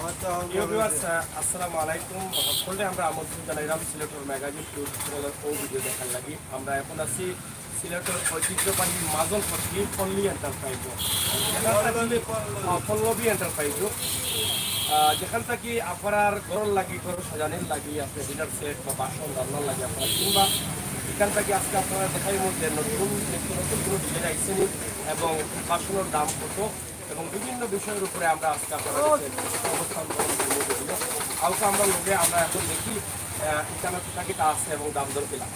আসসালামু আলাইকুম। সকলে আমরা আমন্ত্রণ জানাইলাম সিলেটের ম্যাগাজিন ও ভিডিও দেখার লাগি। আমরা এখন আছি সিলেটের ঐতিহ্যবাহী মাজন পট্টি পল্লী এন্টারপ্রাইজ, পল্লবী এন্টারপ্রাইজ, যেখান থেকে আপনার ঘর লাগি, ঘর সাজানোর লাগি, আপনার ডিনার সেট বা বাসন রান্নার লাগে আপনার, কিংবা এখান থেকে আজকে আপনারা দেখার মধ্যে নতুন নতুন কোনো ডিজাইন আইসেনি এবং বাসনের দাম কত এবং বিভিন্ন বিষয়ের উপরে আমরা আজকে আপনারা অবস্থান কাউকে আমরা লোকে আমরা এখন দেখি এখানে কোথাকিটা আছে এবং দাম দর পেলাম।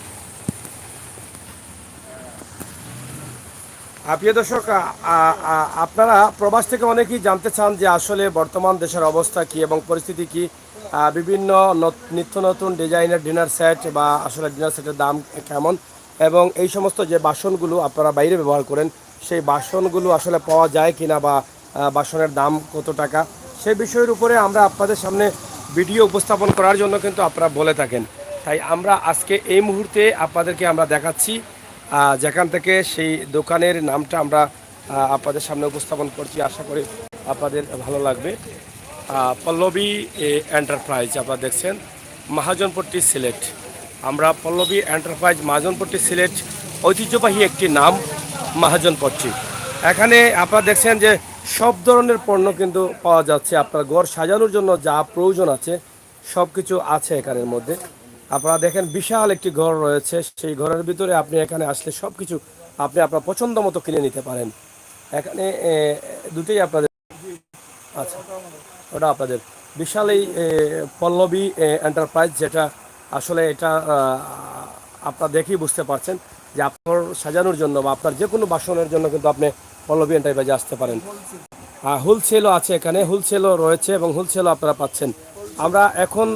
প্রিয় দর্শক, আপনারা প্রবাস থেকে অনেকেই জানতে চান যে আসলে বর্তমান দেশের অবস্থা কি এবং পরিস্থিতি কি, বিভিন্ন নিত্য নতুন ডিজাইনের ডিনার সেট বা আসলে ডিনার সেটের দাম কেমন এবং এই সমস্ত যে বাসনগুলো আপনারা বাইরে ব্যবহার করেন সেই বাসনগুলো আসলে পাওয়া যায় কিনা বা বাসনের দাম কত টাকা, সেই বিষয়ের উপরে আমরা আপনাদের সামনে ভিডিও উপস্থাপন করার জন্য কিন্তু আপনারা বলে থাকেন। তাই আমরা আজকে এই মুহূর্তে আপনাদেরকে আমরা দেখাচ্ছি যেখান থেকে সেই দোকানের নামটা আমরা আপনাদের সামনে উপস্থাপন করছি। আশা করি আপনাদের ভালো লাগবে। পল্লবী এন্টারপ্রাইজ আপনারা দেখছেন, মহাজনপট্টি সিলেট। আমরা পল্লবী এন্টারপ্রাইজ মহাজনপট্টি সিলেট, ঐতিহ্যবাহী একটি নাম মহাজনপট্টি। এখানে আপনারা দেখছেন যে সব ধরনের পণ্য কিন্তু পাওয়া যাচ্ছে। আপনার ঘর সাজানোর জন্য যা প্রয়োজন আছে সব কিছু আছে এখানের মধ্যে। আপনারা দেখেন বিশাল একটি ঘর রয়েছে, সেই ঘরের ভিতরে আপনি এখানে আসলে সব কিছু আপনি আপনার পছন্দ মতো কিনে নিতে পারেন। এখানে দুটোই আপনাদের, আচ্ছা ওটা আপনাদের বিশাল এই পল্লবী এন্টারপ্রাইজ, যেটা আসলে এটা আপনারা দেখেই বুঝতে পারছেন যে আপনার সাজানোর জন্য বা আপনার যে কোনো বাসনের জন্য কিন্তু আপনি পল্লবী এন্টারপ্রাইজে আসতে পারেন। হোলসেলও আছে, এখানে হোলসেলও রয়েছে এবং হোলসেলও আপনারা পাচ্ছেন। আমরা এখন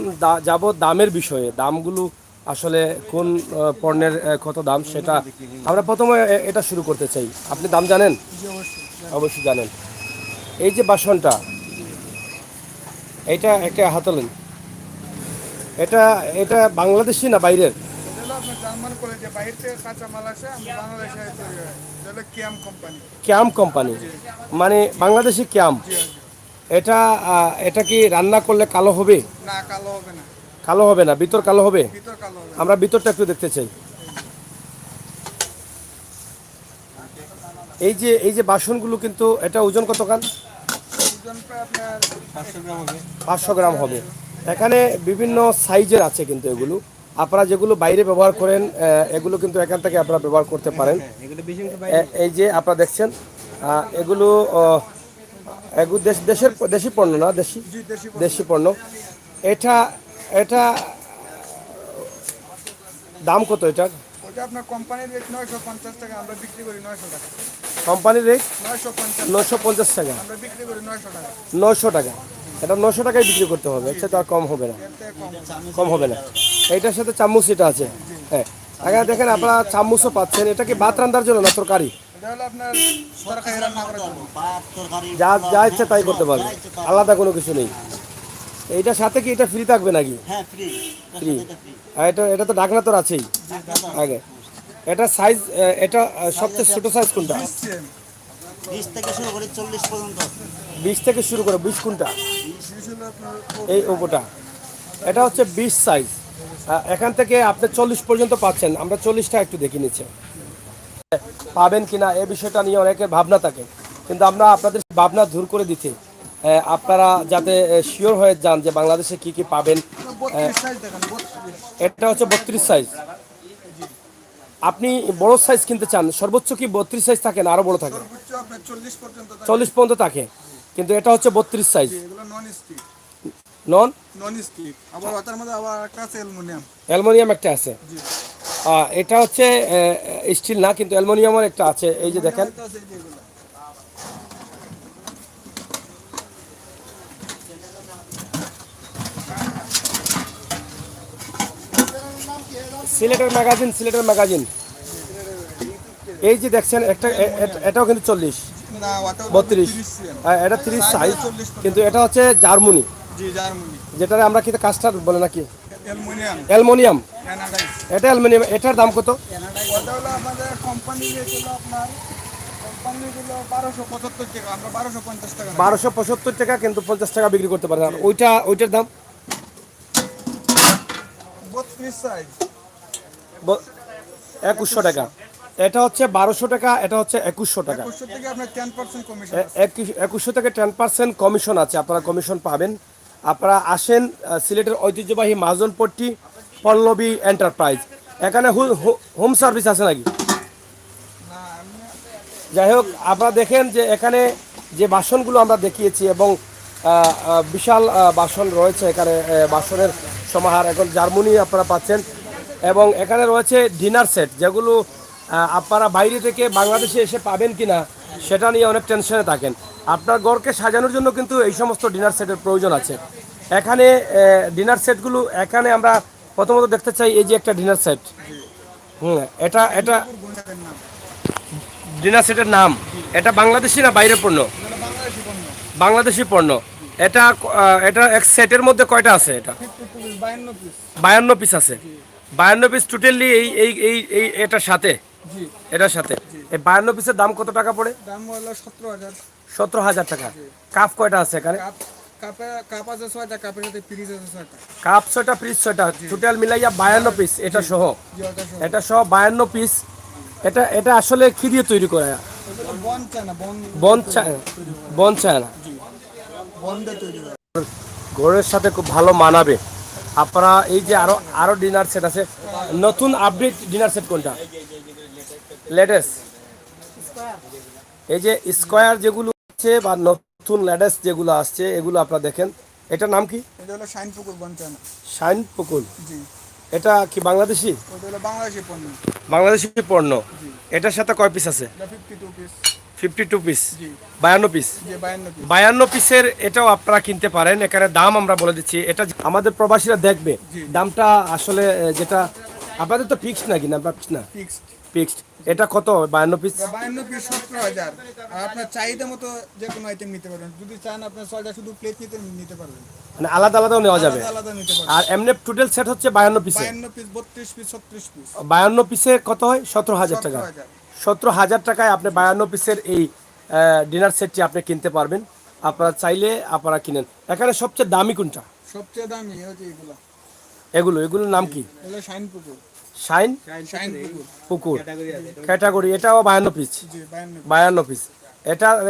যাব দামের বিষয়ে, দামগুলো আসলে কোন পণ্যের কত দাম সেটা আমরা প্রথমে এটা শুরু করতে চাই। আপনি দাম জানেন? অবশ্যই জানেন। এই যে বাসনটা, এটা একটা হাতলেন, এটা এটা বাংলাদেশি না বাইরের? ক্যাম কোম্পানি, মানে বাংলাদেশি ক্যাম। এটা এটা কি রান্না করলে কালো হবে? না, কালো হবে না। কালো হবে না, ভিতর কালো হবে? ভিতর কালো হবে। আমরা ভিতরটা একটু দেখতে চাই। এই যে বাসনগুলো কিন্তু এটা ওজন কত খান? ওজন প্রায় আপনার 500 গ্রাম হবে। 500 গ্রাম হবে। এখানে বিভিন্ন সাইজের আছে কিন্তু এগুলো আপনারা যেগুলো বাইরে ব্যবহার করেন এগুলো কিন্তু এখান থেকে আপনারা ব্যবহার করতে পারেন। এই যে আপনারা দেখছেন এগুলো এগুলো দেশি পণ্য না? দেশি পণ্য। এটা এটা দাম কত এটার? ওটা আপনার কোম্পানির রেট 950 টাকা, আমরা বিক্রি করি 900 টাকা। কোম্পানির রেট 950 টাকা, আমরা বিক্রি করি 900 টাকা। 900 টাকা। এটা 900 টাকায় বিক্রি করতে হবে, সেটা আর কম হবে না, কম হবে না। এইটার সাথে চামচ এটা আছে। হ্যাঁ, এখানে দেখেন আপনারা চামচও পাচ্ছেন। এটা কি ভাত রান্নার জন্য না তরকারি? এটা হলো আপনার তরকারি রান্না করার জন্য। যা যা ইচ্ছে তাই করতে পারবে, আলাদা কোনো কিছু নেই। এইটার সাথে কি এটা ফ্রি থাকবে নাকি? হ্যাঁ, ফ্রি। ফ্রি। এটা এটা তো ঢাকনা তো আছেই আগে। এটা সাইজ, এটা সবচেয়ে ছোট সাইজ কোনটা? 20 থেকে শুরু করে 40 পর্যন্ত। 20 থেকে শুরু করে 20 কোনটা? এই ওপোটা, এটা হচ্ছে 20 সাইজ। এখান থেকে আপনি 40 পর্যন্ত পাচ্ছেন। আমরা 40টা একটু দেখে নিচ্ছি, পাবেন কিনা এই বিষয়টা নিয়ে অনেকের ভাবনা থাকে, কিন্তু আমরা আপনাদের ভাবনা দূর করে দিতে আপনারা যাতে শিওর হয়ে যান যে বাংলাদেশে কি কি পাবেন। এটা হচ্ছে 32 সাইজ। আপনি বড় সাইজ কিনতে চান, সর্বোচ্চ কি 32 সাইজ থাকে না আরো বড় থাকে? 40 পর্যন্ত থাকে, কিন্তু এটা হচ্ছে 32 সাইজ। অ্যালুমিনিয়াম একটা আছে। এটা হচ্ছে স্টিল না, কিন্তু অ্যালুমিনিয়ামের একটা আছে। এই যে দেখেন, সিলেটের ম্যাগাজিন। এই যে দেখছেন একটা, এটাও কিন্তু 40 32, এটা 30 সাইজ, কিন্তু এটা হচ্ছে জার্মানি, যেটা আমরা কিন্তু কাস্টার বলে নাকি অ্যালুমিনিয়াম। এটা অ্যালুমিনিয়াম। এটার দাম কত? পানিগুলো 1275 টাকা, আমরা 1250 টাকা। 1275 টাকা, কিন্তু 50 টাকা বিক্রি করতে পারেন। আর ওইটার দাম 32 সাইজ 2100 টাকা। এটা হচ্ছে 1200 টাকা, এটা হচ্ছে 2100 টাকা। 2100 থেকে আপনার 10% কমিশন আছে। 2100 থেকে 10% কমিশন আছে, আপনারা কমিশন পাবেন। আপনারা আসেন সিলেটের ঐতিহ্যবাহী মহাজনপট্টি পল্লবী এন্টারপ্রাইজ। এখানে হোম সার্ভিস আছে নাকি? না এমনি যাই হোক, আপনারা দেখেন যে এখানে যে বাসনগুলো আমরা দেখিয়েছি এবং বিশাল বাসন রয়েছে এখানে, বাসনের সমাহার। এখন জার্মানি আপনারা পাচ্ছেন, এবং এখানে রয়েছে ডিনার সেট, যেগুলো আপনারা বাইরে থেকে বাংলাদেশে এসে পাবেন কিনা সেটা নিয়ে অনেক টেনশনে থাকেন। আপনার ঘরকে সাজানোর জন্য কিন্তু এই সমস্ত ডিনার সেটের প্রয়োজন আছে। এখানে ডিনার সেটগুলো এখানে আমরা প্রথমত দেখতে চাই। এই যে একটা ডিনার সেট, এটা গুণের নাম ডিনার সেটের নাম, এটা বাংলাদেশি না বাইরের পণ্য? এটা বাংলাদেশি পণ্য। বাংলাদেশি পণ্য। এটা এটা এক সেটের মধ্যে কয়টা আছে? এটা 52 পিস। 52 পিস আছে। 52 পিস টোটালি এই এই এই এই এটার সাথে, জি, এটার সাথে। এই 52 পিসের দাম কত টাকা পড়ে? দাম হলো 17,000। 17,000 টাকা। কাপ কয়টা আছে এখানে? কাপ আছে 6টা, কাপের সাথে ফ্রিজ আছে 6টা। কাপ 6টা, ফ্রিজ 6টা, টোটাল মিলাইয়া 52 পিস এটা সহ। জি, ওটা সহ। এটা সহ 52 পিস। এটা আসলে কি দিয়ে তৈরি করে? ওগুলো বন চায়না, বন চায় না। বন্ধে তৈরি করে। ঘরের সাথে খুব ভালো মানাবে। আপনারা এই যে আরো ডিনার সেট আছে, নতুন আপডেট ডিনার সেট কোনটা লেটেস্ট? এই যে স্কয়ার যেগুলো আছে বা নতুন লেটেস্ট যেগুলো আসছে, এগুলো আপনারা দেখেন। এটার নাম কি? এটা হলো শাইন পুকুর বন চায়না। শাইন পুকুল। জি, এটা কি বাংলাদেশি? ওটা হলো বাংলাদেশি পণ্য। বাংলাদেশি পণ্য। এটার সাথে কয় পিস আছে? এটা 52 পিস। 52 পিস, জি, 52 পিস। জি 52 পিস। 52 পিসের এটাও আপনারা কিনতে পারেন। এখানে দাম আমরা বলে দিচ্ছি, এটা আমাদের প্রবাসীরা দেখবে। জি। দামটা আসলে যেটা আপনাদের তো ফিক্সড নাকি না? না, ফিক্সড। ফিক্সড। এটা কত? 52 পিস 52 পিস 17,000। আর আপনার চাহিদা মতো যে কোনো আইটেম নিতে পারবেন। যদি চান আপনার 6টা শুধু প্লেট নিতে পারবেন। মানে আলাদা আলাদাও নেওয়া যাবে। আলাদা আলাদা নিতে পারবেন। আর এমনি টোটাল সেট হচ্ছে 52 পিসে। 52 পিস, 32 পিস, 36 পিস। 52 পিসে কত হয়? 17,000 টাকা। 17,000। 17,000 টাকায় আপনি 52 পিসের এই ডিনার সেটটি আপনি কিনতে পারবেন। আপনারা চাইলে আপনারা কিনেন। এখানে সবচেয়ে দামি কোনটা? সবচেয়ে দামি হচ্ছে এগুলো। এগুলোর নাম কি? এগুলো শাইন পুকুর। শাইন শাইন পুকুর। পুকুর ক্যাটাগরি। এটাও 52 পিস। জি 52 পিস। 52 পিস।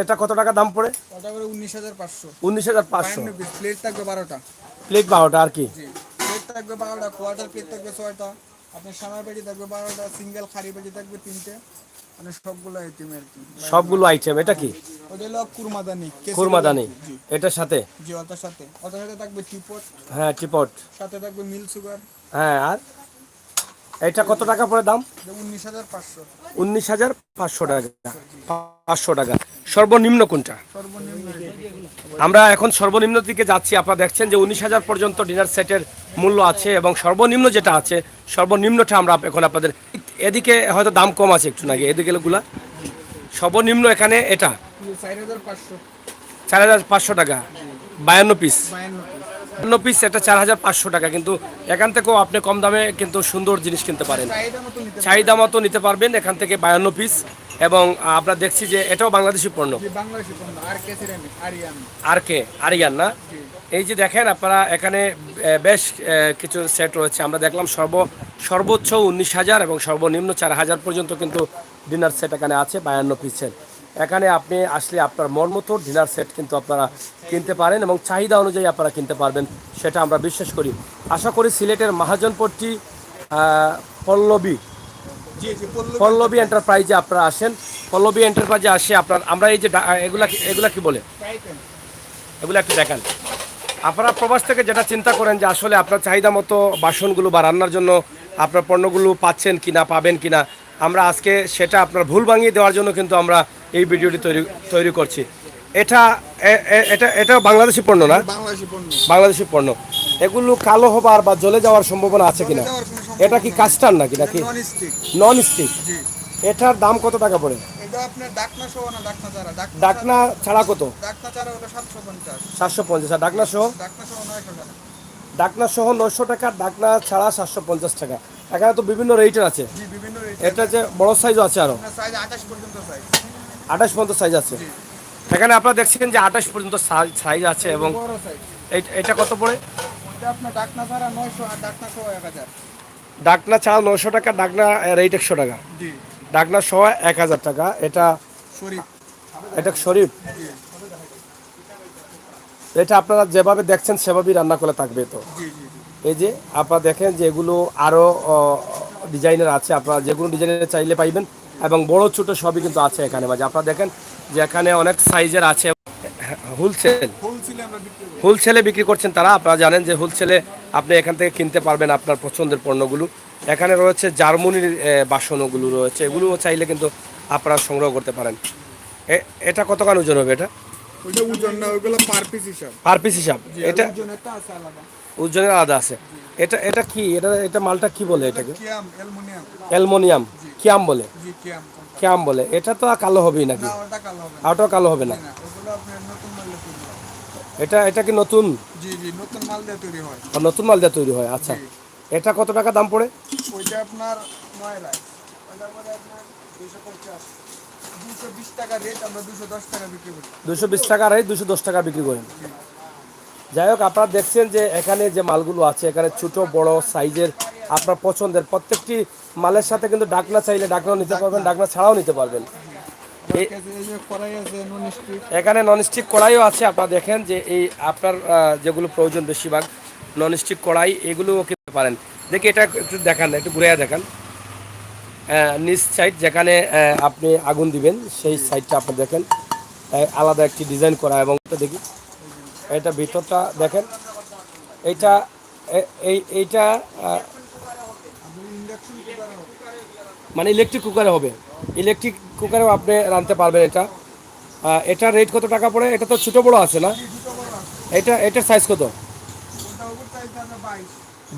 এটা কত টাকা দাম পড়ে? ওটা করে 19,500। 19,500। 52 পিস। প্লেট থাকবে 12টা। প্লেট 12টা। আর কি? জি, প্লেট থাকবে 12টা, কোয়ার্টার প্লেট থাকবে 6টা, আপনার সামা পেটি থাকবে 12টা, সিঙ্গেল খাড়ি পেটি থাকবে 3টে, মানে সবগুলো আইটেম আর কি। সবগুলো আইটেম। এটা কি? ওটা হলো কুরমাদানি। খুরমাদানি। জি, এটার সাথে? জি, ওটার সাথে থাকবে টিপট, হ্যাঁ, টিপট। সাথে থাকবে মিল সুগার। হ্যাঁ। আর এটা কত টাকা পড়ে দাম? 19,500। 19,500 টাকা। 500 টাকা। সর্বনিম্ন কোনটা? সর্বনিম্ন আমরা এখন সর্বনিম্ন দিকে যাচ্ছি। আপনারা দেখছেন যে 19,000 পর্যন্ত ডিনার সেটের মূল্য আছে, এবং সর্বনিম্ন যেটা আছে, সর্বনিম্নটা আমরা এখন আপনাদের এদিকে হয়তো দাম কম আছে একটু নাকি, এদিকে গুলা সর্বনিম্ন এখানে এটা 4,500। 4,500 টাকা। 52 পিস। 52 পিস। 52 পিস এটা 4,500 টাকা। কিন্তু এখান থেকেও আপনি কম দামে কিন্তু সুন্দর জিনিস কিনতে পারেন। চাহিদা মতো নিতে চাহিদা মতো নিতে পারবেন এখান থেকে 52 পিস। এবং আমরা দেখছি যে এটাও বাংলাদেশি পণ্য। জি, বাংলাদেশি পণ্য। আর কে সিরামিক, আরিয়ান। আরিয়ান না? জি, এই যে দেখেন আপনারা এখানে বেশ কিছু সেট রয়েছে। আমরা দেখলাম সর্বোচ্চ 19,000 এবং সর্বনিম্ন 4,000 পর্যন্ত কিন্তু ডিনার সেট এখানে আছে 52 পিসের। এখানে আপনি আসলে আপনার মন মতো ডিনার সেট কিন্তু আপনারা কিনতে পারেন, এবং চাহিদা অনুযায়ী আপনারা কিনতে পারবেন, সেটা আমরা বিশ্বাস করি। আশা করি সিলেটের মহাজনপট্টি পল্লবী জি, জি, পল্লবী এন্টারপ্রাইজে আপনারা আসেন। পল্লবী এন্টারপ্রাইজে আসে আমরা এই যে এগুলা কি বলে, এগুলো একটু দেখান। আপনারা প্রবাস থেকে যেটা চিন্তা করেন যে আসলে আপনার চাহিদা মতো বাসনগুলো বা রান্নার জন্য আপনার পণ্যগুলো পাচ্ছেন কিনা, পাবেন কিনা, আমরা আজকে সেটা আপনার ভুল ভাঙিয়ে দেওয়ার জন্য কিন্তু আমরা এই ভিডিওটি তৈরি করছি। এটা বাংলাদেশি পণ্য না? বাংলাদেশি পণ্য। বাংলাদেশি পণ্য। এগুলো কালো হবার বা জ্বলে যাওয়ার সম্ভাবনা আছে কিনা? যাওয়ার কোনো সম্ভাবনা এটা কি কাস্টার নাকি? Non stick. Non stick. জি, এটার দাম কত টাকা পড়ে? এটা আপনার ডাকনা সহ না ডাকনা ছাড়া? ডাকনা ছাড়া কত? ডাকনা ছাড়া ওটা 750। 750। আর ডাকনা সহ? ডাকনা সহ 900 টাকা। ডাকনা সহ 900 টাকা, ডাকনা ছাড়া 750 টাকা। এখানে তো বিভিন্ন রেটের আছে। জি, বিভিন্ন রেট। এটা যে বড় সাইজও আছে আরো। আপনার সাইজ 28 পর্যন্ত সাইজ। 28 পর্যন্ত সাইজ আছে। এখানে আপনারা দেখছেন যে 28 পর্যন্ত সাইজ আছে এবং বড় সাইজ। এটা কত পড়ে? এটা আপনার ডাকনা ছাড়া 900 আর ডাকনা সহ 1000। ডাকনা ছাড়া 900 টাকা, ডাকনা রেট 100 টাকা, জি ডাকনা সহ 1000 টাকা। শরীফ। এটা শরীফ। জি এটা আপনারা যেভাবে দেখছেন সেভাবেই রান্না করে থাকবে। তো জি জি জি। এই যে আপনারা দেখেন যে এগুলো আরও ডিজাইনের আছে, আপনারা যেগুলো ডিজাইনের চাইলে পাইবেন এবং বড় ছোট সবই কিন্তু আছে এখানে মাঝে। আপনারা দেখেন যে এখানে অনেক সাইজের আছে। হোলসেল হোলসেলে আমরা বিক্রি করি। হোলসেলে বিক্রি করছেন তারা। আপনারা জানেন যে হোলসেলে আপনি এখান থেকে কিনতে পারবেন আপনার পছন্দের পণ্যগুলো। এখানে রয়েছে জার্মানির বাসনগুলো রয়েছে, এগুলোও চাইলে কিন্তু আপনারা সংগ্রহ করতে পারেন। এটা কত কান ওজন হবে? এটা ওইটা ওজন না, ওইগুলো পার পিস হিসাব। পার পিস হিসাব। জি, এটা ওজন একটা আছে আলাদা। ওজনের আলাদা আছে। এটা কি? এটা মালটা কি বলে এটাকে? কিয়াম অ্যালুমিনিয়াম। অ্যালুমিনিয়াম কিয়াম বলে। জি কিয়াম। কিয়াম বলে। এটা তো আর কালো হবেই নাকি? না ওটা কালো হবে না। আর ওটাও কালো হবে না। না ওগুলো আপনার নতুন মাল দিয়ে তৈরি হয়। এটা কি নতুন? জি জি নতুন মাল দিয়ে তৈরি হয়। নতুন মাল দিয়ে তৈরি হয়। আচ্ছা, এটা কত টাকা দাম পড়ে? ওইটা আপনার 9 লাখ। ওইটা পরে আপনার 250 220 টাকা রেট, আমরা 210 টাকা বিক্রি করি। 220 টাকা রেট, 210 টাকা বিক্রি করেন। যাই হোক, আপনারা দেখছেন যে এখানে যে মালগুলো আছে, এখানে ছোট বড় সাইজের আপনার পছন্দের প্রত্যেকটি মালের সাথে কিন্তু ডাকনা চাইলে ডাকনাও নিতে পারবেন, ডাকনা ছাড়াও নিতে পারবেন। এই যে কড়াই আছে নন স্টিক। এখানে ননস্টিক কড়াইও আছে। আপনারা দেখেন যে এই আপনার যেগুলো প্রয়োজন বেশিরভাগ ননস্টিক কড়াই, এগুলোও কিনতে পারেন। দেখি এটা একটু দেখান, একটু ঘুরে দেখান। নিচ সাইড যেখানে আপনি আগুন দিবেন সেই সাইডটা আপনি দেখেন আলাদা একটি ডিজাইন করা। এবং দেখি এটা ভিতরটা দেখেন। এইটা এইটা ইন্ডাকশন কুকার। মানে ইলেকট্রিক কুকারে হবে। ইলেকট্রিক কুকারেও আপনি রাঁধতে পারবেন। এটা রেট কত টাকা পড়ে? এটা তো ছোটো বড়ো আছে না? এটার সাইজ কত? ওটা ওপর সাইজ আছে 22।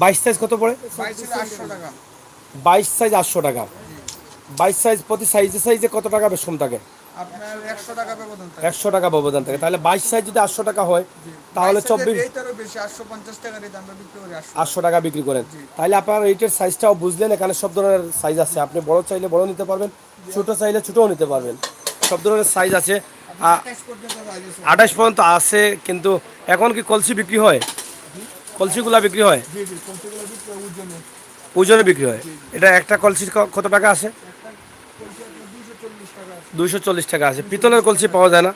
22 সাইজ কত পড়ে? 22 এর 800 টাকা। 22 সাইজ 800 টাকা। 22 সাইজ প্রতি সাইজে কত টাকা বেশ কম থাকে? আপনার 100 টাকা ব্যবধান থাকে। 100 টাকা ব্যবধান থাকে। তাহলে 22 সাইজ যদি 800 টাকা হয় তাহলে 24 রেট আরো বেশি 850 টাকা রেট আমরা বিক্রি করি 800 টাকা বিক্রি করেন। তাহলে আপনার এইটার সাইজটাও বুঝলেন। এখানে সব ধরনের সাইজ আছে। আপনি বড় চাইলে বড় নিতে পারবেন, ছোট চাইলে ছোটও নিতে পারবেন। সব ধরনের সাইজ আছে। 28 পর্যন্ত সাইজ আছে। 28 পর্যন্ত আছে। কিন্তু এখন কি কলসি বিক্রি হয়? কলসিগুলা বিক্রি হয়? জি জি কলসিগুলো বিক্রি হয় ওজনে। ওজনে বিক্রি হয়। এটা একটা কলসি কত টাকা আছে? একটা কলসি আপনার 240 টাকা আছে। 240 টাকা আছে। পিতলের কলসি পাওয়া যায় না?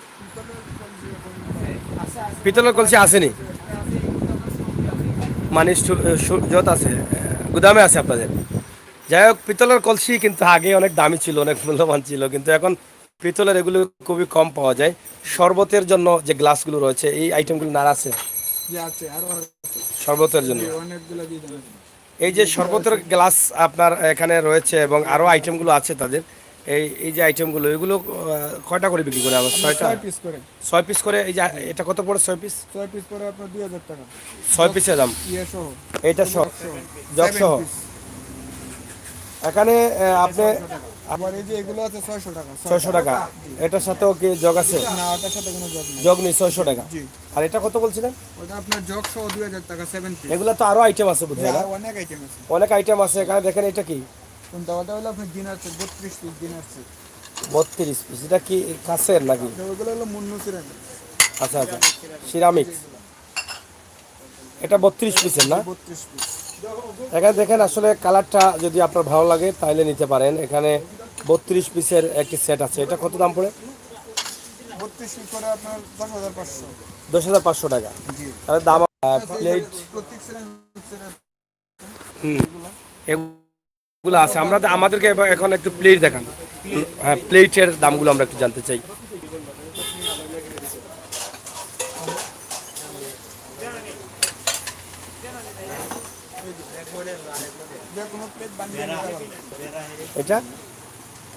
পিতলের কলসি আসেনি মানে যত আছে গুদামে আছে আপনাদের। যাই হোক, পিতলের কলসি কিন্তু আগে অনেক দামি ছিল, অনেক মূল্যবান ছিল, কিন্তু এখন পিতলের এগুলো খুবই কম পাওয়া যায়। শরবতের জন্য যে গ্লাসগুলো রয়েছে এই আইটেমগুলো না আছে? জি আছে আরো আছে। শরবতের জন্য অনেকগুলো ডিজাইন। এই যে শরবতের গ্লাস আপনার এখানে রয়েছে এবং আরও আইটেমগুলো আছে তাদের। এই যে আইটেমগুলো, এগুলো কয়টা করে বিক্রি করে? আবার 6টা 6 পিস করে। 6 পিস করে। এই যে এটা কত পড়ে 6 পিস? 6 পিস করে আপনার 2000 টাকা। 6 পিসের দাম ইয়ে সহ। এইটা সহ, জগ সহ। এখানে আপনি আবার এই যে এগুলো আছে 600 টাকা। 600 টাকা। এটার সাথেও কি জগ আছে? না ওটার সাথে কোনো জগ নেই। জগ নেই, 600 টাকা। জি। আর এটা কত বলছিলেন? ওটা আপনার জগ সহ 2000 টাকা 7 পিস। এগুলো তো আরো আইটেম আছে বুঝলেন না? অনেক আইটেম আছে। অনেক আইটেম আছে এখানে। দেখেন এটা কি? কোনটা? ওটা হলো আপনার dinner set 32 piece dinner set. 32 piece. এটা কি কাছের নাকি? ওগুলো হলো মুন্নু সিরামিক। আচ্ছা আচ্ছা, সিরামিক্স। এটা 32 পিসের না? 32 পিস। এখানে দেখেন আসলে কালারটা যদি আপনার ভালো লাগে তাহলে নিতে পারেন। এখানে 32 পিসের একটি সেট আছে। এটা কত দাম পড়ে? 32 পিস করে আপনার 10500। 10,500 টাকা। জি। তাহলে দাম প্লেট প্রত্যেক সিরামিক্সের এগুলো আছে। আমাদেরকে এখন একটু প্লেট দেখান। হ্যাঁ, প্লেটের দামগুলো আমরা একটু জানতে চাই। যে কোনো প্লেট বানিয়ে নিতে পারবেন। এটা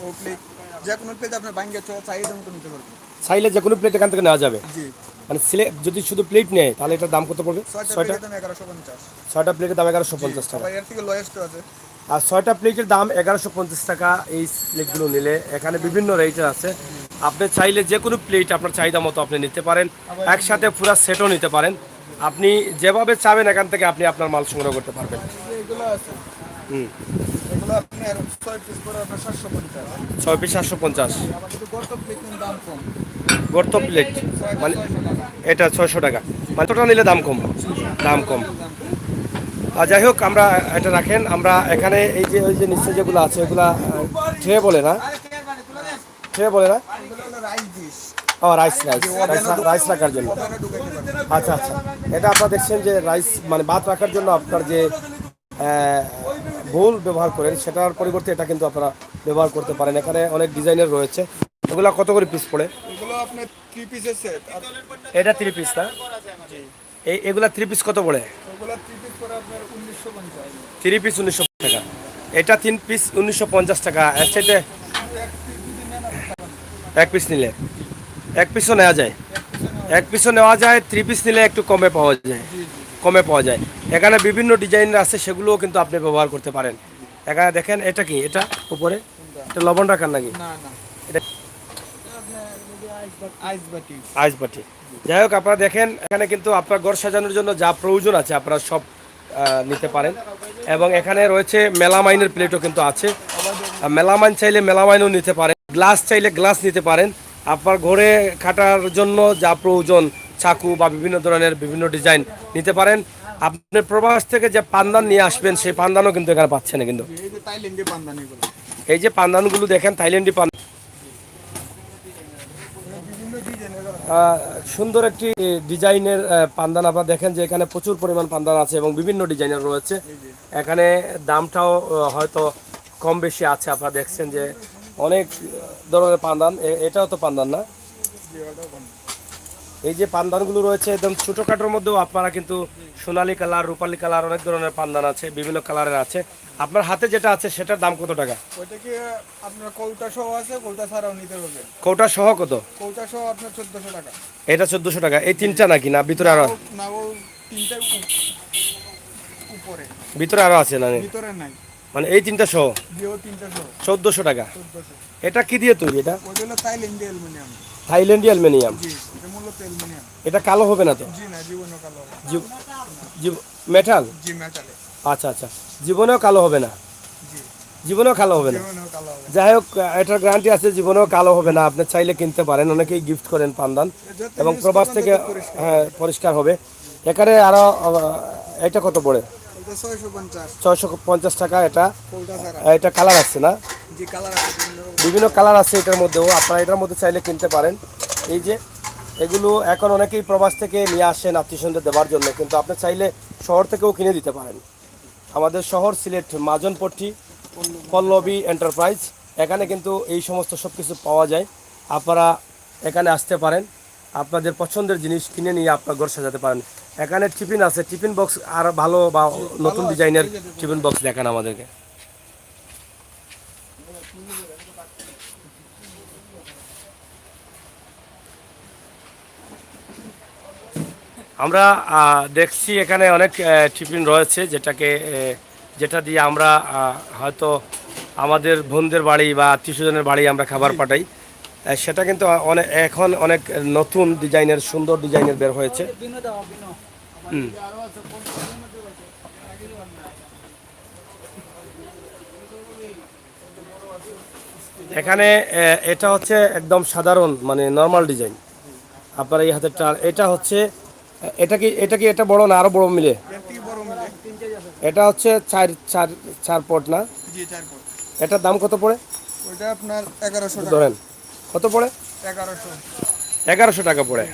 ও প্লেট যে কোনো প্লেট আপনার বানিয়ে চাহিদা মতো নিতে পারবেন। চাইলে যে কোনো প্লেট এখান থেকে নেওয়া যাবে। জি। মানে যদি শুধু প্লেট নেয় তাহলে এটার দাম কত পড়বে? 6টা 6টা প্লেটের দাম 1150। 6টা প্লেটের দাম 1150 টাকা। আবার এর থেকে লোয়েস্ট আছে। আর 6টা প্লেটের দাম 1150 টাকা। এই প্লেটগুলো নিলে এখানে বিভিন্ন রেটের আছে। আপনি চাইলে যে কোনো প্লেট আপনার চাহিদা মতো আপনি নিতে পারেন। একসাথে পুরো সেটও নিতে পারেন। আপনি যেভাবে চাবেন এখান থেকে আপনি আপনার মাল সংগ্রহ করতে পারবেন। এগুলো আছে। হুম। এগুলো আপনার 6 পিস করে আপনার 750 টাকা। 6 পিস 750। আবার কিন্তু গর্ত প্লেট কিন্তু দাম কম, গর্ত প্লেট মানে 600 টাকা। এটা 600 টাকা, মানে ছোটো নিলে দাম কম, দাম কম। দাম কম। আর যাই হোক, আমরা এটা রাখেন। আমরা এখানে এই যে ওই যে নিচে যেগুলো আছে ওগুলা ট্রে বলে না, ট্রে বলে না, এগুলো হলো রাইস ডিশ, ও রাইস রাইস রাইস রাইস রাখার জন্য। ওভেনে ঢুকাইতে পারবেন। আচ্ছা আচ্ছা, এটা আপনারা দেখছেন যে রাইস মানে ভাত রাখার জন্য আপনার যে বোল ব্যবহার করেন সেটার পরিবর্তে এটা কিন্তু আপনারা ব্যবহার করতে পারেন। এখানে অনেক ডিজাইনের রয়েছে। এগুলা কত করে পিস পড়ে? এগুলো আপনার 3 পিসের সেট, আর এটা 3 পিস না? এগুলা 3 পিস কত পড়ে? ওগুলো 3 পিস করে আপনার 1950। 3 পিস 1900 টাকা, এটা 3 পিস 1950 টাকা। এর চাইতে এক পিস নিলে, এক পিসও নেওয়া যায়, এক পিসও নেওয়া যায়। 3 পিস নিলে একটু কমে পাওয়া যায়, কমে পাওয়া যায়। এখানে বিভিন্ন ডিজাইনের আছে, সেগুলোও কিন্তু আপনি ব্যবহার করতে পারেন। এখানে দেখেন, এটা কি? এটা উপরে এটা লবণ রাখার নাকি? না না, এটা আইস বাটি। আইস বাটি। যাই হোক, আপনারা দেখেন এখানে কিন্তু আপনার ঘর সাজানোর জন্য যা প্রয়োজন আছে আপনারা সব নিতে পারেন। এবং এখানে রয়েছে মেলামাইনের প্লেটও কিন্তু আছে। মেলামাইন চাইলে মেলামাইনও নিতে পারেন, গ্লাস চাইলে গ্লাস নিতে পারেন। আপনার ঘরে কাটার জন্য যা প্রয়োজন, চাকু বা বিভিন্ন ধরনের বিভিন্ন ডিজাইন নিতে পারেন। আপনি প্রবাস থেকে যে পান্দান নিয়ে আসবেন সেই পান্দানও কিন্তু এখানে পাচ্ছেন কিন্তু। এই যে থাইল্যান্ডে পান্দানি এগুলো, এই যে পান্দানগুলো দেখেন, থাইল্যান্ডি পান্দান, বিভিন্ন ডিজাইনের। সুন্দর একটি ডিজাইনের পান্দান। আপনারা দেখেন যে এখানে প্রচুর পরিমাণ পান্দান আছে এবং বিভিন্ন ডিজাইনের রয়েছে। এখানে দামটাও হয়তো কম বেশি আছে। আপনারা দেখছেন যে অনেক ধরনের পান্দান। এটাও তো পান্দান না? এই যে পান্দানগুলো রয়েছে একদম ছোটোখাটোর মধ্যেও আপনারা কিন্তু সোনালী কালার, রূপালী কালার, অনেক ধরনের পান্দান আছে, বিভিন্ন কালারের আছে। আপনার হাতে যেটা আছে সেটার দাম কত টাকা? ওইটা কি আপনার কৌটা সহ আছে, কৌটা ছাড়াও নিতে হবে। কৌটা সহ কত? কৌটা সহ আপনার 1400 টাকা। এটা 1400 টাকা। এই তিনটা নাকি, না ভিতরে আরো? না, ও তিনটার উপরে, ভিতরে আরো আছে না? ভিতরে নাই। মানে এই তিনটা সহ জিও তিনটা সহ 1400 টাকা। 1400। এটা কি দিয়ে তৈরি? এটা ওইটা হলো থাইল্যান্ডে অ্যালুমিনিয়াম। থাইল্যান্ডি অ্যালুমিনিয়াম। জি, এটা মূলত অ্যালুমিনিয়াম। এটা কালো হবে না তো? জি না, জীবনও কালো হবে। মেটাল? জি মেটালে। আচ্ছা আচ্ছা, জীবনেও কালো হবে না? জি, জীবনেও কালো হবে না। জীবনও কালো হবে। যাই হোক, এটার গ্যারান্টি আছে, জীবনেও কালো হবে না। আপনি চাইলে কিনতে পারেন, অনেকেই গিফট করেন পান্দান যত এবং use প্রবাস করবেন থেকে তত পরিষ্কার। হ্যাঁ পরিষ্কার হবে। এখানে আরো এটা কত পড়ে? এটা 650 650 টাকা। এটা কৌটা ছাড়া। এটা কালার আছে না? জি কালার আছে বিভিন্ন রকম। বিভিন্ন কালার আছে এটার মধ্যেও। আপনারা এটার মধ্যে চাইলে কিনতে পারেন। এই যে এগুলো এখন অনেকেই প্রবাস থেকে নিয়ে আসেন আত্মীয়স্বজনদের দেওয়ার জন্য, কিন্তু আপনি চাইলে শহর থেকেও কিনে দিতে পারেন। আমাদের শহর সিলেট, মাজনপট্টি, পল্লবী এন্টারপ্রাইজ, এখানে কিন্তু এই সমস্ত সব কিছু পাওয়া যায়। আপনারা এখানে আসতে পারেন, আপনাদের পছন্দের জিনিস কিনে নিয়ে আপনার ঘর সাজাতে পারেন। এখানে টিফিন আছে, টিফিন বক্স আর ভালো বা নতুন ডিজাইনের টিফিন বক্স দেখান আমাদেরকে। আমরা দেখছি এখানে অনেক টিফিন রয়েছে, যেটা দিয়ে আমরা হয়তো আমাদের বোনদের বাড়ি বা আত্মীয়স্বজনের বাড়ি আমরা খাবার পাঠাই। সেটা কিন্তু এখন অনেক নতুন ডিজাইনের, সুন্দর ডিজাইনের বের হয়েছে। হুম। এখানে এটা হচ্ছে একদম সাধারণ, মানে নর্মাল ডিজাইন। আপনার এই হাতেরটা, এটা হচ্ছে, এটা বড় না আরো বড় মিলে? এর থেকে বড় মিলে। এটা হচ্ছে চার চার চার পট না? জি 4 ফুট। এটার দাম কত পড়ে? ওইটা আপনার 1100 টাকা। ধরেন কত পড়ে? 1100। 1100 টাকা পড়ে।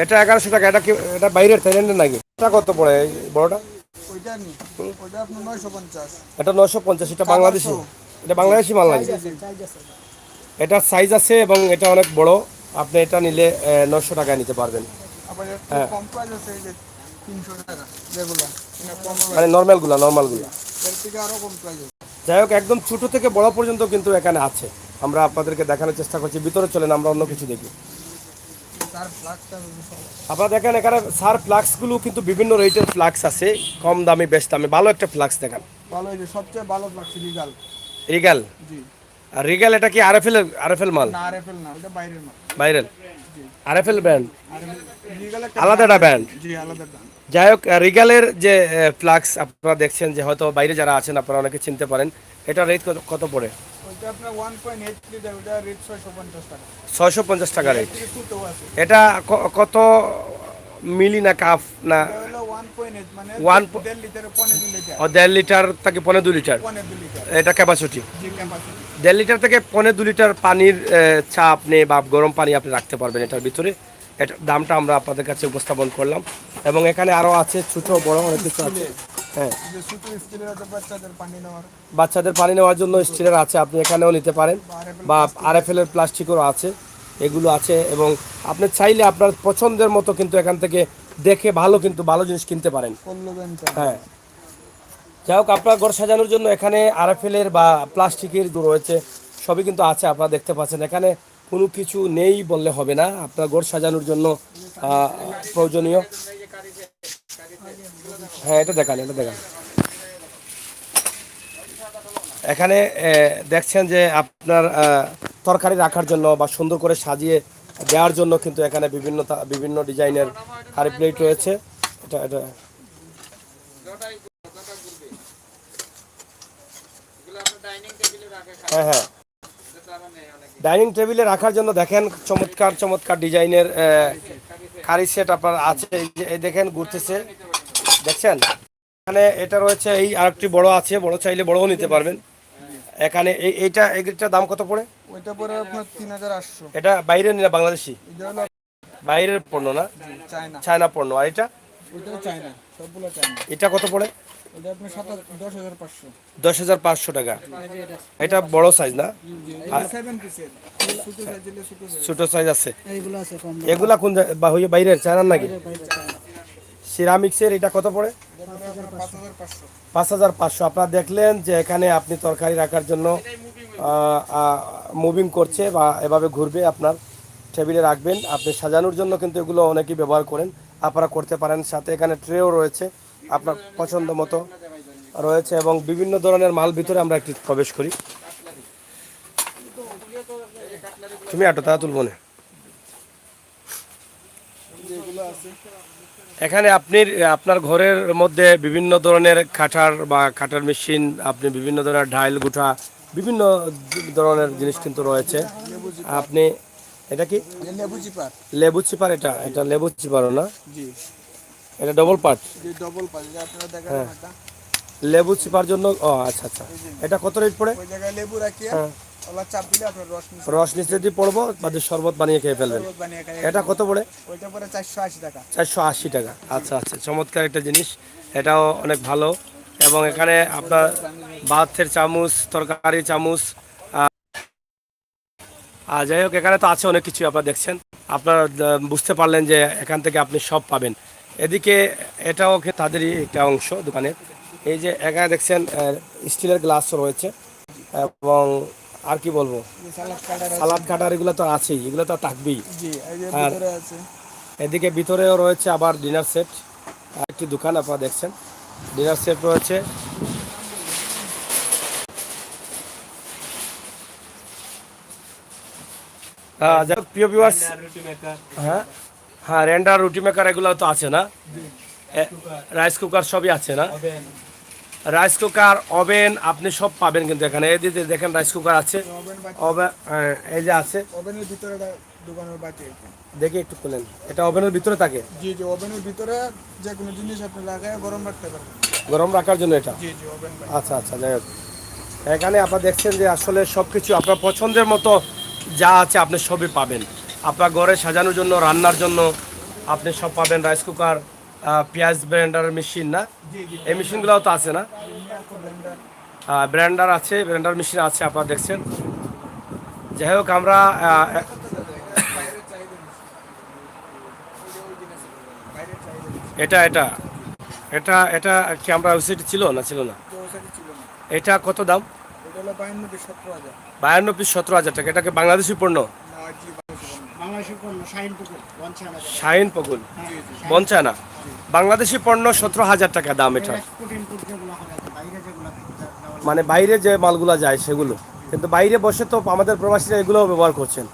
এটা 1100 টাকা। এটা কি এটা বাইরের, থাইল্যান্ডের নাকি? এটা কত পড়ে এই বড়টা? ওইটা নি, ওইটা আপনার 950। এটা 950। এটা বাংলাদেশি? এটা বাংলাদেশি মাল নাকি? এটা সাইজ আছে এবং এটা অনেক বড়। আপনি এটা নিলে 900 টাকায় নিতে পারবেন। আবার একটু কম প্রাইস আছে, এই যে 300 টাকা যেগুলো, এটা কম মানে প্রাইস। নর্মালগুলা। এর থেকে আরো কম প্রাইস আছে। যাই হোক, একদম ছোট থেকে বড় পর্যন্ত কিন্তু এখানে আছে। আমরা আপনাদেরকে দেখানোর চেষ্টা করছি। ভিতরে চলেন, আমরা অন্য কিছু দেখি। তার ফ্লাক্সটা সব আপনারা দেখেন এখানে সার ফ্লাক্সগুলো কিন্তু বিভিন্ন রেটের ফ্লাক্স আছে, কম দামি, বেশ দামি। ভালো একটা ফ্লাক্স দেখান। ভালো, এই যে সবচেয়ে ভালো ফ্লাক্স রিগাল। রিগাল? জি। আর রিগাল এটা কি আরএফএল মাল? না আরএফএল না, ওটা বাইরের মাল। বাইরের? জি। আরএফএল ব্র্যান্ড, আর রিগাল একটা আলাদা একটা ব্র্যান্ড। জি আলাদা ব্র্যান্ড। যাই হোক, রিগালের যে ফ্লাক্স আপনারা দেখছেন, যে হয়তো বাইরে যারা আছেন আপনারা অনেকে চিনতে পারেন, এটা রেট কত পড়ে? ওইটা আপনার 1.8 লিটার, ওটা রেট 650 টাকা। 650 টাকা রেট। থেকে ছোট আছে, এটা কত মিলি না কাপ না? এটা হলো 1.8 মানে One 1.5 লিটার, 1.2 লিটার, 1.5 লিটার থেকে 1.2 লিটার 1.2 লিটার এটা ক্যাপাসিটি। জি ক্যাপাসিটি। 1.5 লিটার থেকে 1.2 লিটার পানির চা আপনি বা গরম পানি আপনি রাখতে পারবেন এটার ভিতরে। এটার দামটা আমরা আপনাদের কাছে উপস্থাপন করলাম। এবং এখানে আরও আছে ছোট বড় অনেক কিছু আছে। হ্যাঁ, যে ছোট স্টিলের আছে বাচ্চাদের পানি নেওয়ার, বাচ্চাদের পানি নেওয়ার জন্য স্টিলের আছে, আপনি এখানেও নিতে পারেন। বা আরএফএল এর প্লাস্টিকেরও আছে, এগুলো আছে। এবং আপনি চাইলে আপনার পছন্দের মতো কিন্তু এখান থেকে দেখে কিন্তু ভালো জিনিস কিনতে পারেন। করলেন হ্যাঁ, যাই হোক, আপনার ঘর সাজানোর জন্য এখানে আরএফএল এর বা প্লাস্টিকের রয়েছে, সবই কিন্তু আছে। আপনারা দেখতে পাচ্ছেন এখানে কোনো কিছু নেই বললে হবে না। আপনার ঘর সাজানোর জন্য প্রয়োজনীয়। হ্যাঁ, এটা দেখান। এখানে দেখছেন যে আপনার তরকারি রাখার জন্য বা সুন্দর করে সাজিয়ে দেওয়ার জন্য কিন্তু এখানে বিভিন্ন ডিজাইনের কারি প্লেট রয়েছে। এটা হ্যাঁ, ডাইনিং টেবিলে রাখার জন্য দেখেন চমৎকার ডিজাইনের কারি সেট আপনার আছে। এই দেখেন ঘুরতেছে, দেখছেন? এখানে এটা রয়েছে, এই আরেকটি বড় আছে, বড় চাইলে বড়ও নিতে পারবেন। এখানে এইটার দাম কত পড়ে? ওইটা পরে আপনার 3800। এটা বাইরের না বাংলাদেশি? এটা হলো বাইরের পণ্য না, চায়না, চায়না পণ্য। আর এটা? ওইটাও চায়না, সবগুলো চায়না। এটা কত পড়ে? ওটা আপনার 10500। 10,500 টাকা। এটা বড় সাইজ না? এটা 7 পিসের, ছোট সাইজ দিলে ছোট সাইজ। ছোট সাইজ আছে। এইগুলো আছে কম এগুলা কোন বাইরের চায়নার নাকি? সিরামিক্সের এটা কত পড়ে? 5500। 5,500। আপনারা দেখলেন যে এখানে আপনি তরকারি রাখার জন্য মুভিং করছে বা এভাবে ঘুরবে, আপনার টেবিলে রাখবেন। আপনি সাজানোর জন্য কিন্তু এগুলো অনেকেই ব্যবহার করেন, আপনারা করতে পারেন। সাথে এখানে ট্রেও রয়েছে, আপনার পছন্দ মতো রয়েছে। এবং বিভিন্ন ধরনের মাল ভিতরে আমরা একটু প্রবেশ করি। তুমি আটো তারা তুলব না। যেগুলো আছে এখানে আপনার ঘরের মধ্যে বিভিন্ন ধরনের কাটার মেশিন, আপনি বিভিন্ন ধরনের ঢাইল গুঠা, বিভিন্ন ধরনের জিনিস কিন্তু রয়েছে। আপনি এটা কি? লেবু চিপার। লেবু চিপার। এটা লেবু চিপারও না, জি, এটা ডবল পার্ট। যে ডবল পাল, যে আপনারা দেখেন এটা লেবু চিপার জন্য। ও আচ্ছা। এটা কত রেট পড়ে? ওই জায়গায় লেবু রাখিয়ে ওলা চাপ দিলে আপনার রস নিচে দিয়ে পড়বো, বাদে শরবত বানিয়ে খেয়ে ফেলবেন। বানিয়ে খায়। এটা কত পড়ে? ওইটা পরে 480 টাকা। 480 টাকা। আচ্ছা, চমৎকার একটা জিনিস, এটাও অনেক ভালো। এবং এখানে আপনার ভাতের চামচ, তরকারি চামচ, যাই হোক, এখানে তো আছে অনেক কিছু। আপনারা দেখছেন, আপনারা বুঝতে পারলেন যে এখান থেকে আপনি সব পাবেন। এদিকে এটাও তাদেরই একটা অংশ দোকানের। এই যে এখানে দেখছেন স্টিলের গ্লাস রয়েছে। এবং আর কি বলবো, সালাদ কাটার এগুলো তো আছেই, এগুলো তো থাকবেই। জি, এই যে আর ভিতরে আছে। এদিকে ভিতরেও রয়েছে আবার ডিনার সেট, একটি দোকান আপনারা দেখছেন, ডিনার সেট রয়েছে। যাই হোক, প্রিয় ভিউয়ার্স, হ্যাঁ, রেন্ডার, রুটি মেকার এগুলো তো আছে না? রাইস কুকার সবই আছে না? রাইস কুকার, ওভেন আপনি সব পাবেন কিন্তু এখানে। এদিকে দেখেন রাইস কুকার আছে, ওভেন এই যে আছে। ওভেনের ভিতরে দোকানের বাটি আছে। দেখি একটু খুলেন। এটা ওভেনের ভিতরে থাকে? জি, ওভেনের ভিতরে যে কোনো জিনিস আপনি লাগায় গরম রাখতে পারবেন। গরম রাখার জন্য এটা? জি, ওভেন। আচ্ছা, যাই হোক, এখানে আপনারা দেখছেন যে আসলে সব কিছু আপনার পছন্দের মতো যা আছে আপনি সবই পাবেন। আপনার ঘরে সাজানোর জন্য, রান্নার জন্য আপনি সব পাবেন। রাইস কুকার, পেঁয়াজ ব্লেন্ডার মেশিন না, এই মেশিনগুলোও তো আছে না? ব্লেন্ডার আছে, ব্লেন্ডার মেশিন আছে, আপনারা দেখছেন। যাই হোক, আমরা এটা কি আমরা ওয়েবসাইটে ছিল না? এটা কত দাম? এটা হলো 52 পিস 17,000। 52 পিস 17,000 টাকা। এটাকে বাংলাদেশি পণ্য? শাহিন পকুল, বনচায়না, বাংলাদেশি পণ্য 17,000 টাকা দাম। এটা মানে বাইরে যে মালগুলা যায় সেগুলো। কিন্তু বাইরে বসে তো আমাদের প্রবাসীরা এগুলোও ব্যবহার করছেন।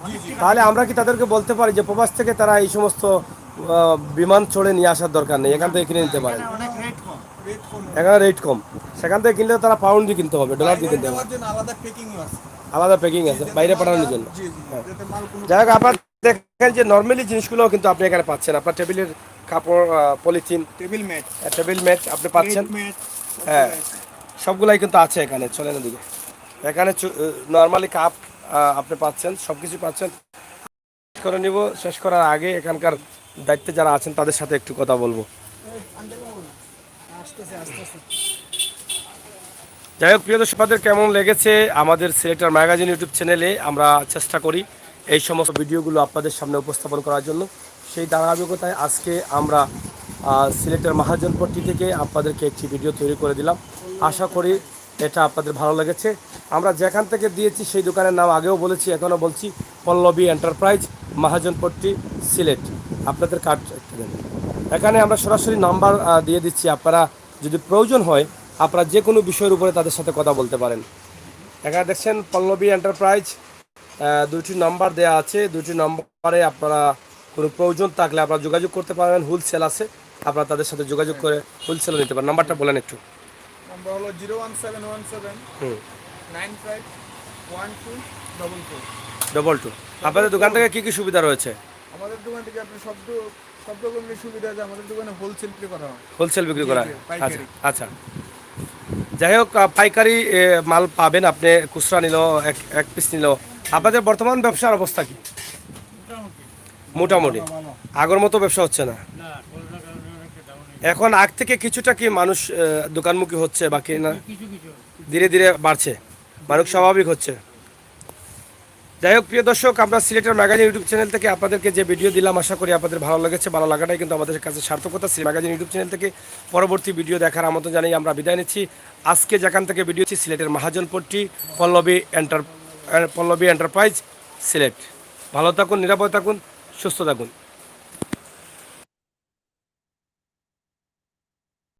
তাহলে আমরা কি তাদেরকে বলতে পারি যে প্রবাস থেকে তারা এই সমস্ত বিমান চড়ে নিয়ে আসার দরকার নেই, এখান থেকে কিনে নিতে পারেন? অনেক রেট কম। রেট কম। এখানে রেট কম, সেখান থেকে কিনলে তারা পাউন্ড দিয়ে কিনতে হবে, ডলার দিয়ে কিনতে হবে, দেওয়ার জন্য আলাদা প্যাকিংও আছে। আলাদা প্যাকিং আছে বাইরে পাঠানোর জন্য। জি জি, যাতে মাল কোনো যাই হোক, আপনার দেখেন যে নর্মালি জিনিসগুলোও কিন্তু আপনি এখানে পাচ্ছেন। আপনার টেবিলের কাপড়, polythene, table mat, table mat আপনি পাচ্ছেন। ম্যাট, হ্যাঁ, সবগুলাই কিন্তু আছে এখানে। চলেন ওদিকে। এখানে নর্মালি কাপ আপনি পাচ্ছেন, সব কিছু পাচ্ছেন। শেষ করে নিব, শেষ করার আগে এখানকার দায়িত্বে যারা আছেন তাদের সাথে একটু কথা বলবো। আসতেছে আসতেছে। যাই হোক, প্রিয় দর্শকদের কেমন লেগেছে আমাদের সিলেক্টর ম্যাগাজিন ইউটিউব চ্যানেলে? আমরা চেষ্টা করি এই সমস্ত ভিডিওগুলো আপনাদের সামনে উপস্থাপন করার জন্য। সেই ধারাবাহিকতায় আজকে আমরা সিলেক্টর মহাজনপট্টি থেকে আপনাদেরকে একটি ভিডিও তৈরি করে দিলাম। আশা করি এটা আপনাদের ভালো লেগেছে। আমরা যেখান থেকে দিয়েছি সেই দোকানের নাম আগেও বলেছি, এখনও বলছি, পল্লবী এন্টারপ্রাইজ, মহাজনপট্টি, সিলেট। আপনাদের কার্ড দেন। এখানে আমরা সরাসরি নাম্বার দিয়ে দিচ্ছি, আপনারা যদি প্রয়োজন হয় আপনারা যে কোনো বিষয়ের উপরে তাদের সাথে কথা বলতে পারেন। এখানে দেখছেন পল্লবী এন্টারপ্রাইজ, দুটি নাম্বার দেওয়া আছে। দুটি নম্বরে আপনারা কোনো প্রয়োজন থাকলে আপনারা যোগাযোগ করতে পারেন। হোলসেল আছে, আপনারা তাদের সাথে যোগাযোগ করে হোলসেলও নিতে পারেন। নাম্বারটা বলেন একটু। নাম্বার হলো 01717 951244। 22। আপনাদের দোকান থেকে কী কী সুবিধা রয়েছে? আমাদের দোকান থেকে আপনি সব রকমের সুবিধা আছে। আমাদের দোকানে হোলসেল বিক্রি করা হয়। হোলসেল বিক্রি করা? জি, আচ্ছা পাইকারি। আচ্ছা। যাই হোক, পাইকারি মাল পাবেন। আপনি খুচরা নিল, এক পিস নিল। আপনাদের বর্তমান ব্যবসার অবস্থা কি? মোটামুটি আগের মতো ব্যবসা হচ্ছে না এখন? আগ থেকে কিছুটা কি মানুষ দোকানমুখী হচ্ছে বা কি না? ধীরে ধীরে বাড়ছে, মানুষ স্বাভাবিক হচ্ছে। যাই হোক, প্রিয় দর্শক, আমরা সিলেক্টর ম্যাগাজিন ইউটিউব চ্যানেল থেকে আপনাদেরকে যে ভিডিও দিলাম আশা করি আপনাদের ভালো লেগেছে। ভালো লাগাটাই কিন্তু আমাদের কাছে সার্থকতা। সিলেক্টর ম্যাগাজিন ইউটিউব চ্যানেল থেকে পরবর্তী ভিডিও দেখার আমন্ত্রণ জানিয়ে আমরা বিদায় নিচ্ছি। আজকে যেখান থেকে ভিডিও হচ্ছে সিলেটের মহাজনপট্টি, পল্লবী এন্টারপ্রাইজ, সিলেট। ভালো থাকুন, নিরাপদ থাকুন, সুস্থ থাকুন।